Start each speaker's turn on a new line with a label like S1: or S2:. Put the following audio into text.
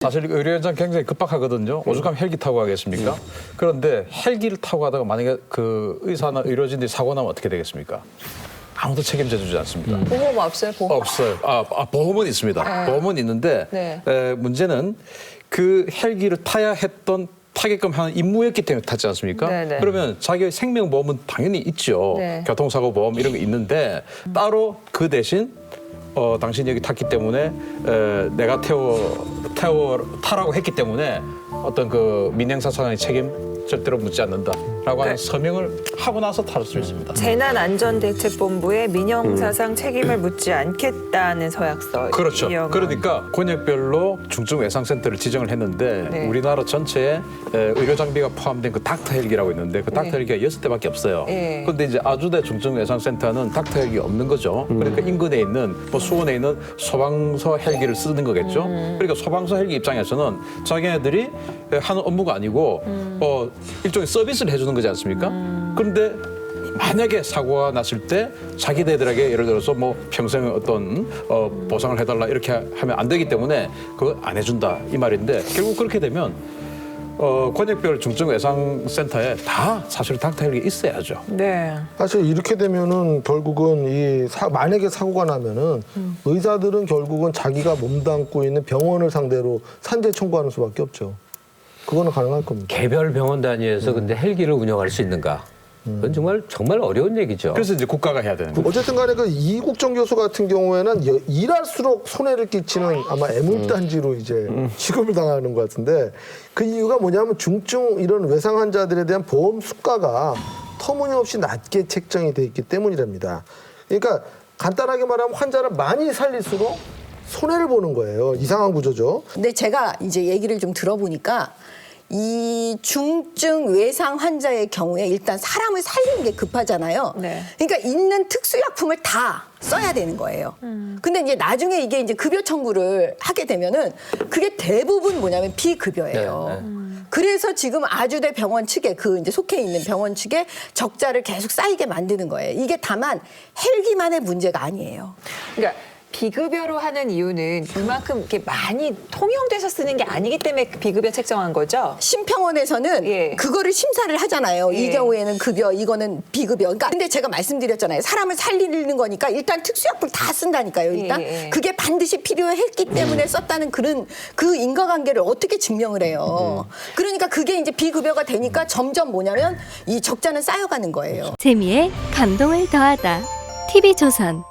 S1: 사실 의료 현장 굉장히 급박하거든요. 오죽하면 헬기 타고 가겠습니까? 그런데 헬기를 타고 가다가 만약에 그 의사나 의료진들이 사고 나면 어떻게 되겠습니까? 아무도 책임져 주지 않습니다.
S2: 보험 없어요? 보험?
S1: 없어요. 보험은 있습니다. 보험은 있는데 문제는 그 헬기를 타야 했던 타게끔 하는 임무였기 때문에 탔지 않습니까?
S2: 네네.
S1: 그러면 자기의 생명보험은 당연히 있죠.
S2: 네.
S1: 교통사고 보험 이런 게 있는데 따로 그 대신 당신이 여기 탔기 때문에 내가 타라고 했기 때문에 어떤 그 민형사상의 책임 절대로 묻지 않는다라고 하는 서명을 하고 나서 탈 수 있습니다.
S2: 재난안전대책본부에 민형사상 책임을 묻지 않겠다는 서약서.
S1: 그렇죠.
S2: 이어가.
S1: 그러니까 권역별로 중증외상센터를 지정을 했는데
S2: 네.
S1: 우리나라 전체에 의료 장비가 포함된 그 닥터 헬기라고 있는데 그 닥터 헬기가 6대밖에 없어요.
S2: 네.
S1: 그런데 이제 아주대 중증외상센터는 닥터 헬기가 없는 거죠. 그러니까 인근에 있는 뭐 수원에 있는 소방서 헬기를 쓰는 거겠죠. 그러니까 소방서 헬기 입장에서는 자기네들이 하는 업무가 아니고 일종의 서비스를 해주는 거지 않습니까? 그런데 만약에 사고가 났을 때 자기네들에게 예를 들어서 뭐 평생 어떤 보상을 해달라 이렇게 하면 안 되기 때문에 그거 안 해준다 이 말인데 결국 그렇게 되면 권역별 중증외상센터에 다 사실 닥터 헬기 있어야죠.
S2: 네.
S3: 사실 이렇게 되면은 결국은 만약에 사고가 나면은 의사들은 결국은 자기가 몸담고 있는 병원을 상대로 산재 청구하는 수밖에 없죠. 그거는 가능할 겁니다.
S4: 개별 병원 단위에서 근데 헬기를 운영할 수 있는가? 그건 정말 어려운 얘기죠.
S1: 그래서 이제 국가가 해야 되는 거죠.
S3: 어쨌든 간에 그 이국정 교수 같은 경우에는 일할수록 손해를 끼치는 아마 애물단지로 이제 취급을 당하는 것 같은데 그 이유가 뭐냐면 중증 이런 외상 환자들에 대한 보험 수가가 터무니없이 낮게 책정이 돼 있기 때문이랍니다. 그러니까 간단하게 말하면 환자를 많이 살릴수록 손해를 보는 거예요. 이상한 구조죠.
S5: 근데 제가 이제 얘기를 좀 들어보니까 이 중증 외상 환자의 경우에 일단 사람을 살리는 게 급하잖아요.
S2: 네.
S5: 그러니까 있는 특수약품을 다 써야 되는 거예요. 근데 이제 나중에 이게 이제 급여 청구를 하게 되면은 그게 대부분 뭐냐면 비급여예요. 그래서 지금 아주대 병원 측에 그 이제 속해 있는 병원 측에 적자를 계속 쌓이게 만드는 거예요. 이게 다만 헬기만의 문제가 아니에요.
S2: 그러니까 비급여로 하는 이유는 그만큼 이렇게 많이 통용돼서 쓰는 게 아니기 때문에 비급여 책정한 거죠?
S5: 심평원에서는
S2: 예.
S5: 그거를 심사를 하잖아요.
S2: 예.
S5: 이 경우에는 급여, 이거는 비급여. 그러니까 근데 제가 말씀드렸잖아요. 사람을 살리는 거니까 일단 특수약물 다 쓴다니까요. 일단
S2: 예.
S5: 그게 반드시 필요했기 때문에 썼다는 그런 그 인과관계를 어떻게 증명을 해요. 그러니까 그게 이제 비급여가 되니까 점점 뭐냐면 이 적자는 쌓여가는 거예요.
S6: 재미에 감동을 더하다. TV조선